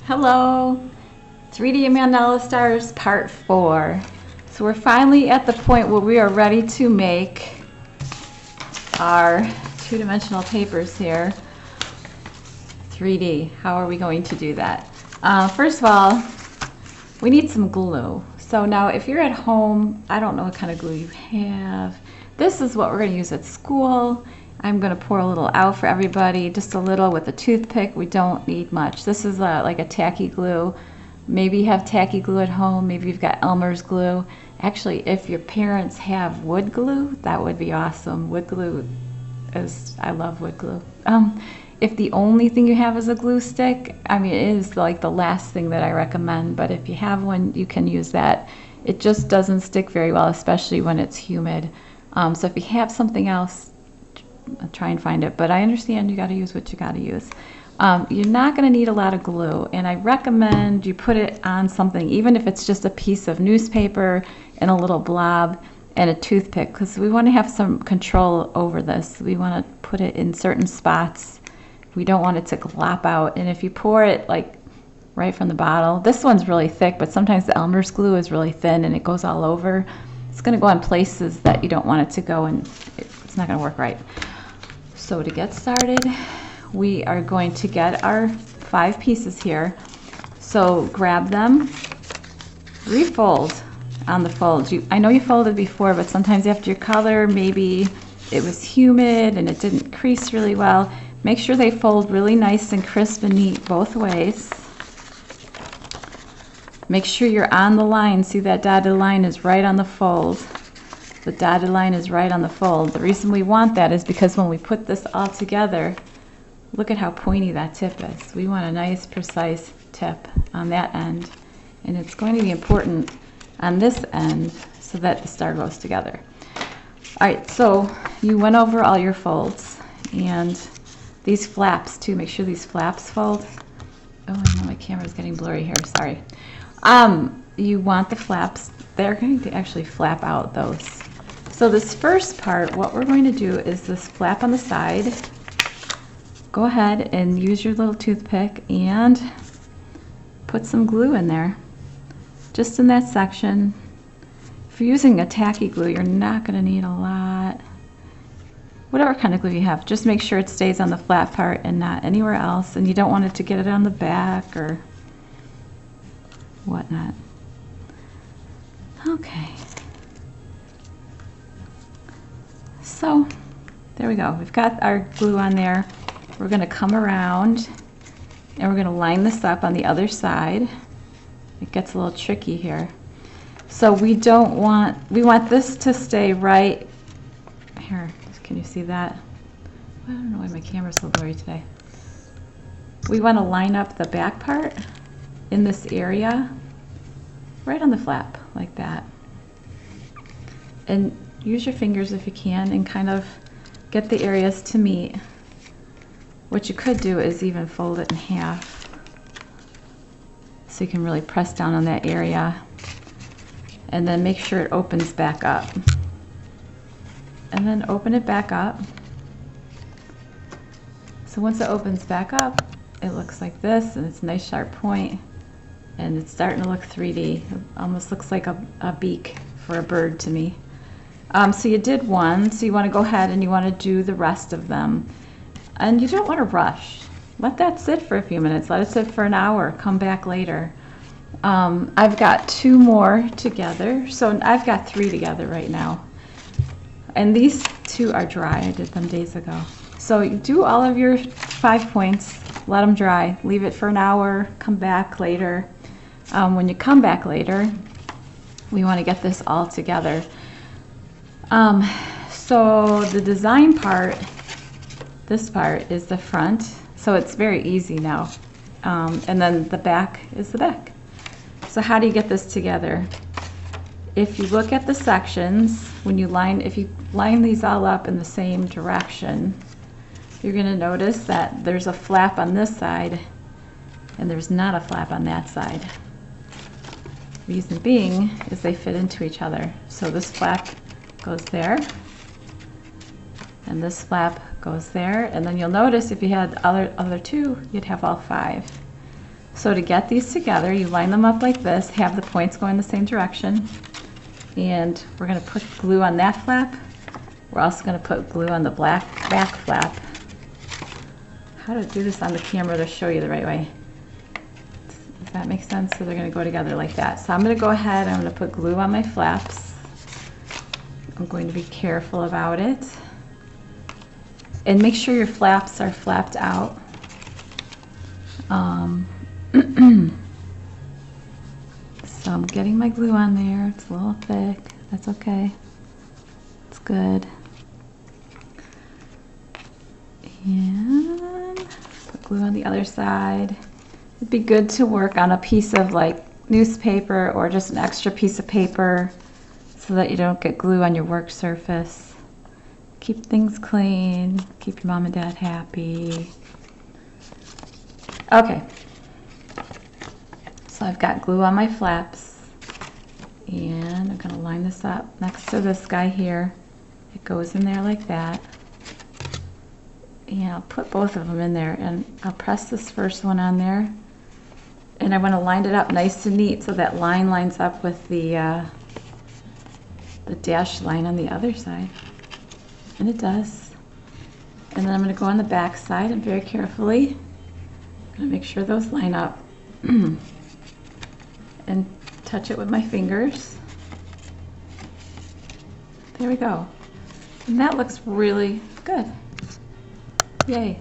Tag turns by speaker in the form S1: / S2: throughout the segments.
S1: Hello, 3D Mandala Stars Part 4. So we're finally at the point where we are ready to make our two-dimensional papers here. 3D, how are we going to do that? First of all, we need some glue. So now if you're at home, I don't know what kind of glue you have. This is what we're going to use at school. I'm going to pour a little out for everybody, just a little with a toothpick. We don't need much. This is like a tacky glue. Maybe you have tacky glue at home. Maybe you've got Elmer's glue. Actually, if your parents have wood glue, that would be awesome. Wood glue I love wood glue. If the only thing you have is a glue stick, I mean, it is like the last thing that I recommend, but if you have one, you can use that. It just doesn't stick very well, especially when it's humid. So if you have something else, try and find it, but I understand you got to use what you got to use. You're not going to need a lot of glue, and I recommend you put it on something, even if it's just a piece of newspaper and a little blob and a toothpick, because we want to have some control over this. We want to put it in certain spots. We don't want it to glop out, and if you pour it like right from the bottle, this one's really thick, but sometimes the Elmer's glue is really thin and it goes all over. It's going to go in places that you don't want it to go, and it's not going to work right. So to get started, we are going to get our 5 pieces here. So grab them, refold on the folds. I know you folded before, but sometimes after your color, maybe it was humid and it didn't crease really well. Make sure they fold really nice and crisp and neat both ways. Make sure you're on the line. See, that dotted line is right on the fold. The dotted line is right on the fold. The reason we want that is because when we put this all together, look at how pointy that tip is. We want a nice, precise tip on that end. And it's going to be important on this end so that the star goes together. All right, so you went over all your folds. And these flaps too, make sure these flaps fold. Oh, I know my camera's getting blurry here, sorry. You want the flaps, they're going to actually flap out those. So this first part, what we're going to do is this flap on the side. Go ahead and use your little toothpick and put some glue in there, just in that section. If you're using a tacky glue, you're not going to need a lot. Whatever kind of glue you have, just make sure it stays on the flat part and not anywhere else, and you don't want it to get it on the back or whatnot. Okay. So there we go. We've got our glue on there. We're going to come around and we're going to line this up on the other side. It gets a little tricky here. So we want this to stay right here. Can you see that? I don't know why my camera's so blurry today. We want to line up the back part in this area right on the flap like that. And use your fingers if you can and kind of get the areas to meet. What you could do is even fold it in half so you can really press down on that area, and then make sure it opens back up. And then open it back up. So once it opens back up, it looks like this, and it's a nice sharp point, and it's starting to look 3D. It almost looks like a beak for a bird to me. So you did one, so you want to go ahead and you want to do the rest of them. And you don't want to rush. Let that sit for a few minutes. Let it sit for an hour. Come back later. I've got 2 more together. So I've got 3 together right now. And these 2 are dry. I did them days ago. So you do all of your 5 points. Let them dry. Leave it for an hour. Come back later. When you come back later, we want to get this all together. So the design part, this part is the front, so it's very easy now. And then the back is the back. So how do you get this together? If you look at the sections, if you line these all up in the same direction, you're going to notice that there's a flap on this side and there's not a flap on that side. Reason being is they fit into each other. So this flap goes there, and this flap goes there, and then you'll notice if you had other 2, you'd have all 5. So to get these together, you line them up like this, have the points go in the same direction, and we're going to put glue on that flap. We're also going to put glue on the back flap. How to do this on the camera to show you the right way. Does that make sense? So they're going to go together like that. So I'm going to go ahead, I'm going to put glue on my flaps. I'm going to be careful about it. And make sure your flaps are flapped out. So I'm getting my glue on there. It's a little thick. That's okay. It's good. And put glue on the other side. It'd be good to work on a piece of like newspaper or just an extra piece of paper so that you don't get glue on your work surface. Keep things clean. Keep your mom and dad happy. Okay. So I've got glue on my flaps, and I'm going to line this up next to this guy here. It goes in there like that. And I'll put both of them in there, and I'll press this first one on there. And I want to line it up nice and neat so that line lines up with the dashed line on the other side. And it does. And then I'm going to go on the back side and very carefully, I'm going to make sure those line up. And touch it with my fingers. There we go. And that looks really good. Yay.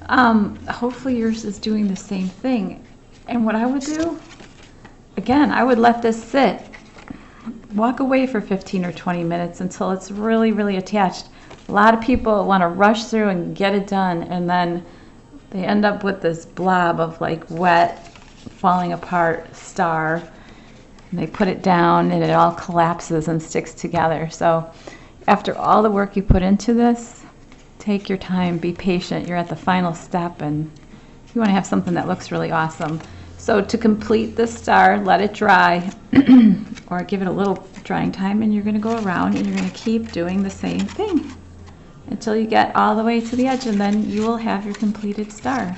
S1: Hopefully yours is doing the same thing. And what I would do, again, I would let this sit. Walk away for 15 or 20 minutes until it's really, really attached. A lot of people want to rush through and get it done, and then they end up with this blob of like wet, falling apart star, and they put it down and it all collapses and sticks together. So after all the work you put into this, take your time, be patient. You're at the final step, and you want to have something that looks really awesome. So to complete the star, let it dry or give it a little drying time, and you're going to go around and you're going to keep doing the same thing until you get all the way to the edge, and then you will have your completed star.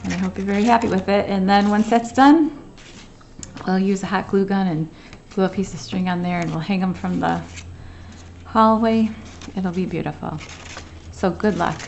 S1: And I hope you're very happy with it. And then once that's done, we'll use a hot glue gun and glue a piece of string on there, and we'll hang them from the hallway. It'll be beautiful. So good luck.